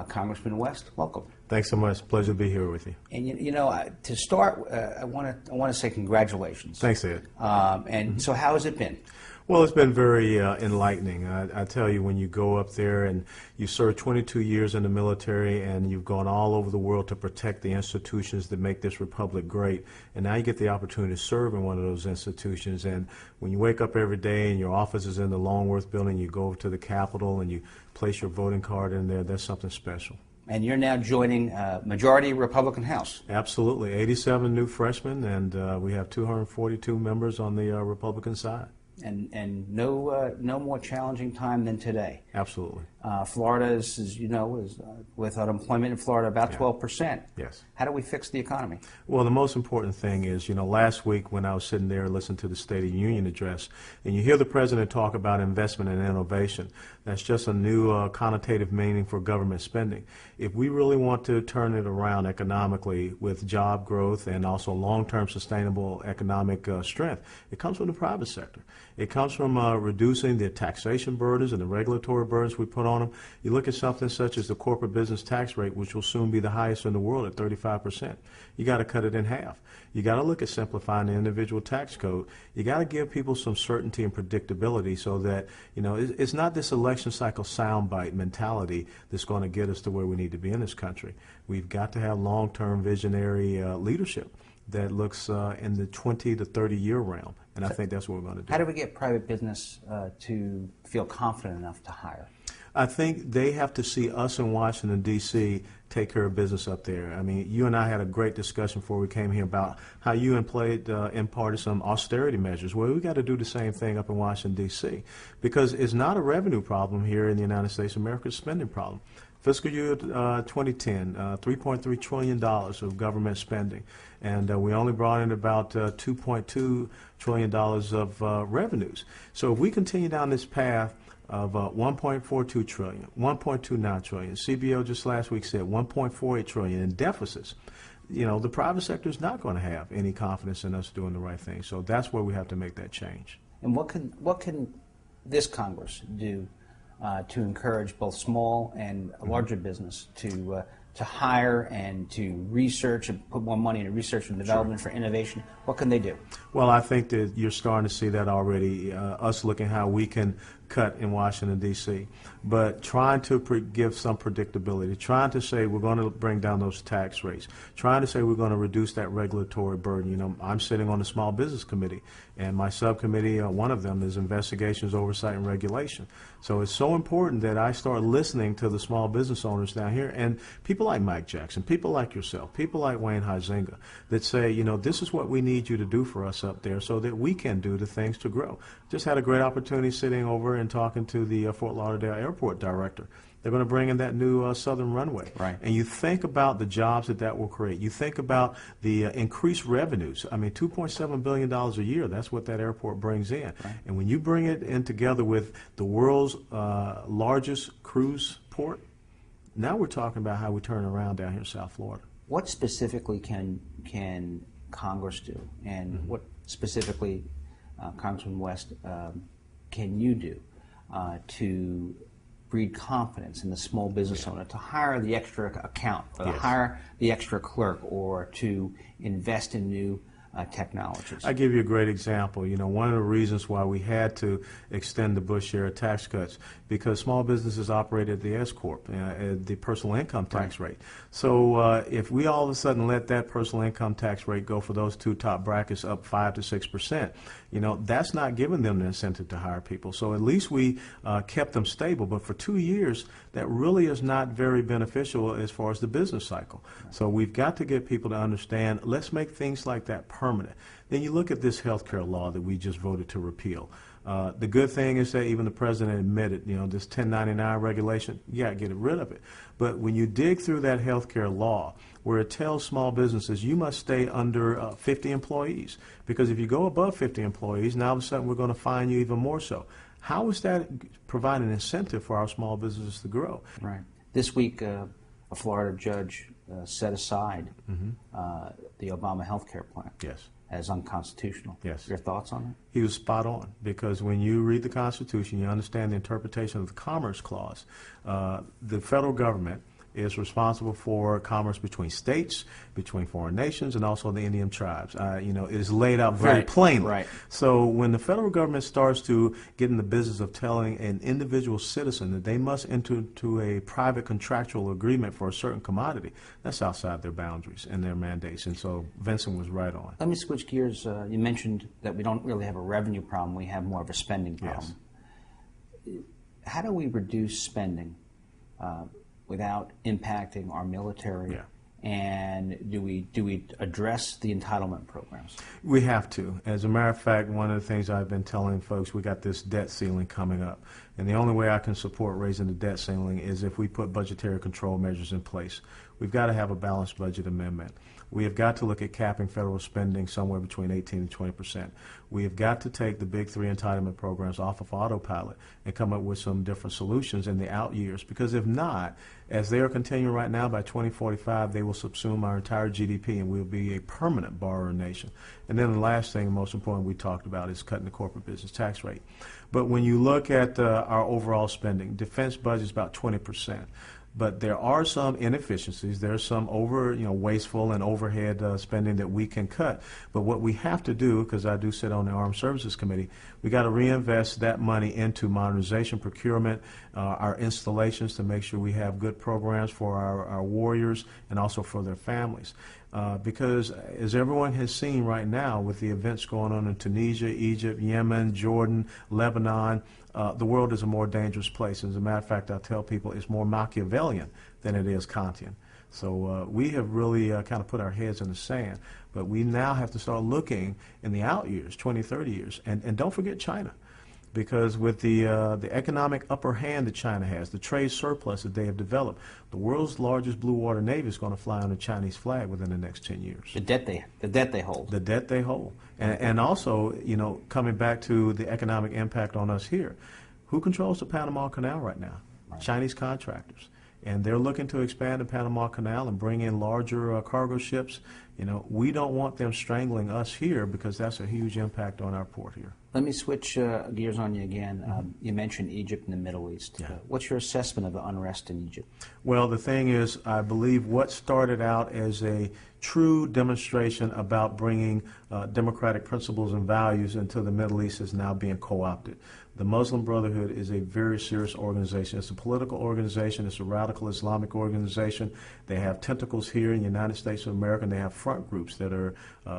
Congressman West, welcome. Thanks so much. Pleasure to be here with you. And to start, I want to say congratulations. Thanks, Ed. So how has it been? Well, it's been very enlightening. I tell you, when you go up there and you serve 22 years in the military and you've gone all over the world to protect the institutions that make this republic great, and now you get the opportunity to serve in one of those institutions, and when you wake up every day and your office is in the Longworth building, you go over to the Capitol and you place your voting card in there, that's something special. And you're now joining majority Republican House. Absolutely. 87 new freshmen, and we have 242 members on the Republican side. And no more challenging time than today. Absolutely. Florida is with unemployment in Florida about 12%. Yes. How do we fix the economy? Well, the most important thing is, last week when I was sitting there listening to the State of the Union address, and you hear the president talk about investment and innovation, that's just a new connotative meaning for government spending. If we really want to turn it around economically with job growth and also long-term sustainable economic strength, it comes from the private sector. It comes from reducing the taxation burdens and the regulatory burdens we put on them. You look at something such as the corporate business tax rate, which will soon be the highest in the world at 35%. You got to cut it in half. You got to look at simplifying the individual tax code. You got to give people some certainty and predictability so that, it's not this election cycle soundbite mentality that's going to get us to where we need to be in this country. We've got to have long-term visionary leadership that looks in the 20 to 30 year realm, and I think that's what we're going to do. How do we get private business to feel confident enough to hire? I think they have to see us in Washington, D.C. take care of business up there. I mean, you and I had a great discussion before we came here about how you imparted some austerity measures. Well, we got to do the same thing up in Washington, D.C. because it's not a revenue problem here in the United States of America, it's a spending problem. Fiscal year 2010, $3.3 trillion of government spending, and we only brought in about $2.2 trillion of revenues. So if we continue down this path of $1.42 trillion, $1.29 trillion, CBO just last week said $1.48 trillion in deficits, the private sector is not going to have any confidence in us doing the right thing. So that's where we have to make that change. And what can this Congress do to encourage both small and larger business to hire and to research and put more money into research and development for innovation? What can they do? Well, I think that you're starting to see that already, us looking how we can cut in Washington, D.C., but trying to give some predictability, trying to say we're going to bring down those tax rates, trying to say we're going to reduce that regulatory burden. I'm sitting on the Small Business Committee, and my subcommittee, one of them is Investigations, Oversight, and Regulation. So it's so important that I start listening to the small business owners down here, and people like Mike Jackson, people like yourself, people like Wayne Huizenga, that say, this is what we need you to do for us up there so that we can do the things to grow. Just had a great opportunity sitting over and talking to the Fort Lauderdale Airport director. They're going to bring in that new southern runway. Right. And you think about the jobs that will create. You think about the increased revenues. I mean, $2.7 billion a year, that's what that airport brings in. Right. And when you bring it in together with the world's largest cruise port, now we're talking about how we turn around down here in South Florida. What specifically can Congress do? And what specifically, Congressman West, can you do to breed confidence in the small business owner to hire the extra account, or to hire the extra clerk, or to invest in new technologies? I give you a great example. One of the reasons why we had to extend the Bush-era tax cuts, because small businesses operate at the S-Corp, the personal income tax rate. So if we all of a sudden let that personal income tax rate go for those two top brackets up 5 to 6%, that's not giving them the incentive to hire people. So at least we kept them stable. But for 2 years, that really is not very beneficial as far as the business cycle. So we've got to get people to understand, let's make things like that permanent. Then you look at this health care law that we just voted to repeal. The good thing is that even the president admitted, this 1099 regulation, you got to get rid of it. But when you dig through that health care law, where it tells small businesses you must stay under 50 employees, because if you go above 50 employees, now all of a sudden we're going to fine you even more so. How is that providing an incentive for our small businesses to grow? Right. This week, a Florida judge set aside the Obama health care plan. Yes. As unconstitutional. Yes. Your thoughts on it? He was spot on, because when you read the Constitution, you understand the interpretation of the Commerce Clause. The federal government is responsible for commerce between states, between foreign nations, and also the Indian tribes. It is laid out very plainly. Right. So when the federal government starts to get in the business of telling an individual citizen that they must enter into a private contractual agreement for a certain commodity, that's outside their boundaries and their mandates. And so Vincent was right on. Let me switch gears. You mentioned that we don't really have a revenue problem. We have more of a spending problem. Yes. How do we reduce spending without impacting our military? Yeah. And do we address the entitlement programs? We have to. As a matter of fact, one of the things I've been telling folks, we got this debt ceiling coming up. And the only way I can support raising the debt ceiling is if we put budgetary control measures in place. We've got to have a balanced budget amendment. We have got to look at capping federal spending somewhere between 18 and 20%. We have got to take the big three entitlement programs off of autopilot and come up with some different solutions in the out years. Because if not, as they are continuing right now, by 2045, they will subsume our entire GDP and we'll be a permanent borrower nation. And then the last thing, the most important we talked about, is cutting the corporate business tax rate. But when you look at our overall spending, defense budget is about 20%. But there are some inefficiencies. There's some wasteful and overhead spending that we can cut. But what we have to do, because I do sit on the Armed Services Committee, we got to reinvest that money into modernization, procurement, our installations to make sure we have good programs for our warriors and also for their families. Because as everyone has seen right now with the events going on in Tunisia, Egypt, Yemen, Jordan, Lebanon, the world is a more dangerous place. As a matter of fact, I tell people it's more Machiavellian than it is Kantian. So we have really kind of put our heads in the sand. But we now have to start looking in the out years, 20, 30 years. And don't forget China. Because with the economic upper hand that China has, the trade surplus that they have developed, the world's largest blue water navy is going to fly on a Chinese flag within the next 10 years. The debt they hold. The debt they hold. And also, coming back to the economic impact on us here, who controls the Panama Canal right now? Right. Chinese contractors. And they're looking to expand the Panama Canal and bring in larger cargo ships. We don't want them strangling us here because that's a huge impact on our port here. Let me switch gears on you again. You mentioned Egypt and the Middle East. Yeah. What's your assessment of the unrest in Egypt? Well, the thing is, I believe what started out as a true demonstration about bringing democratic principles and values into the Middle East is now being co-opted. The Muslim Brotherhood is a very serious organization. It's a political organization. It's a radical Islamic organization. They have tentacles here in the United States of America, and they have front groups that are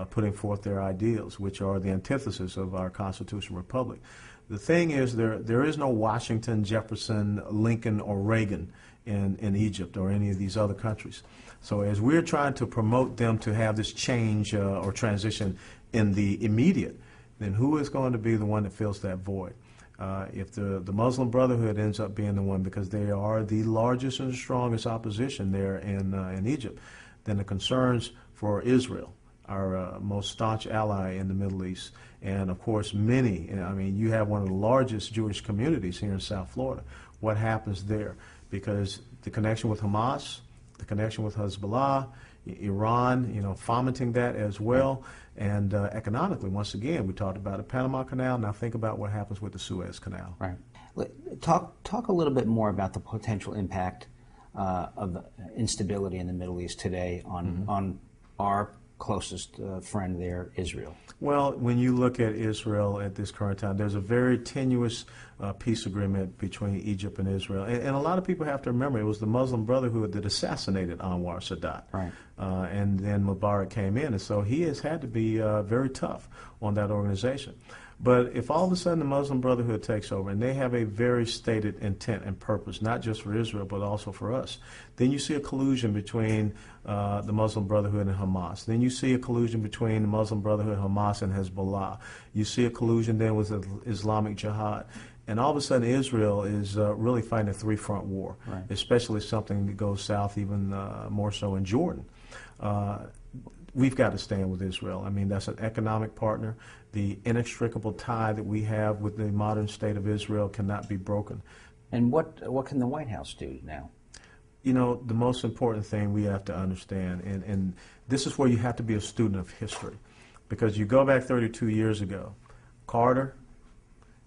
putting forth their ideals, which are the antithesis of our constitutional republic. The thing is, there is no Washington, Jefferson, Lincoln, or Reagan in Egypt or any of these other countries. So as we're trying to promote them to have this change or transition in the immediate, then who is going to be the one that fills that void? If the Muslim Brotherhood ends up being the one, because they are the largest and strongest opposition there in Egypt, then the concerns for Israel, our most staunch ally in the Middle East, and of course many, you have one of the largest Jewish communities here in South Florida. What happens there? Because the connection with Hamas, the connection with Hezbollah, Iran, fomenting that as well. And economically, once again, we talked about the Panama Canal. Now think about what happens with the Suez Canal. Right. Talk a little bit more about the potential impact of the instability in the Middle East today on our closest friend there, Israel. Well, when you look at Israel at this current time, there's a very tenuous peace agreement between Egypt and Israel. And a lot of people have to remember it was the Muslim Brotherhood that assassinated Anwar Sadat. Right. And then Mubarak came in. And so he has had to be very tough on that organization. But if all of a sudden the Muslim Brotherhood takes over and they have a very stated intent and purpose, not just for Israel but also for us, then you see a collusion between the Muslim Brotherhood and Hamas. Then you see a collusion between the Muslim Brotherhood, Hamas, and Hezbollah. You see a collusion then with Islamic Jihad. And all of a sudden Israel is really fighting a three-front war, right, especially something that goes south even more so in Jordan. We've got to stand with Israel. That's an economic partner. The inextricable tie that we have with the modern state of Israel cannot be broken. And what can the White House do now? The most important thing we have to understand, and this is where you have to be a student of history, because you go back 32 years ago, Carter,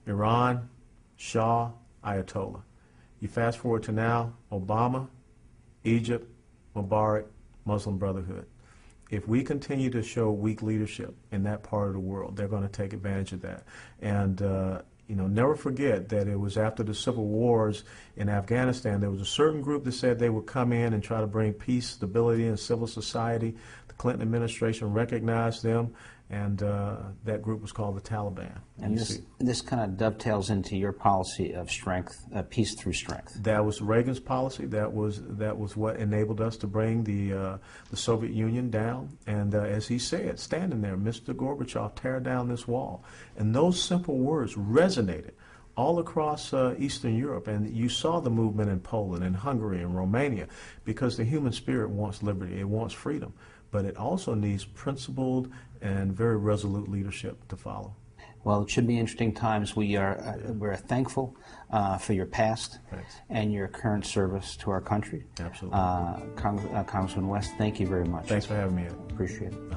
Iran, Shah, Ayatollah. You fast forward to now, Obama, Egypt, Mubarak, Muslim Brotherhood. If we continue to show weak leadership in that part of the world, they're going to take advantage of that. And never forget that it was after the civil wars in Afghanistan, there was a certain group that said they would come in and try to bring peace, stability, and civil society. The Clinton administration recognized them, and that group was called the Taliban. And this kind of dovetails into your policy of strength, peace through strength. That was Reagan's policy. That was what enabled us to bring the Soviet Union down. And as he said, standing there, Mr. Gorbachev, tear down this wall. And those simple words resonated all across Eastern Europe. And you saw the movement in Poland and Hungary and Romania, because the human spirit wants liberty. It wants freedom. But it also needs principled and very resolute leadership to follow. Well, it should be interesting times. We're thankful for your past and your current service to our country. Absolutely. Congressman West, thank you very much. Thanks for having me. Appreciate it.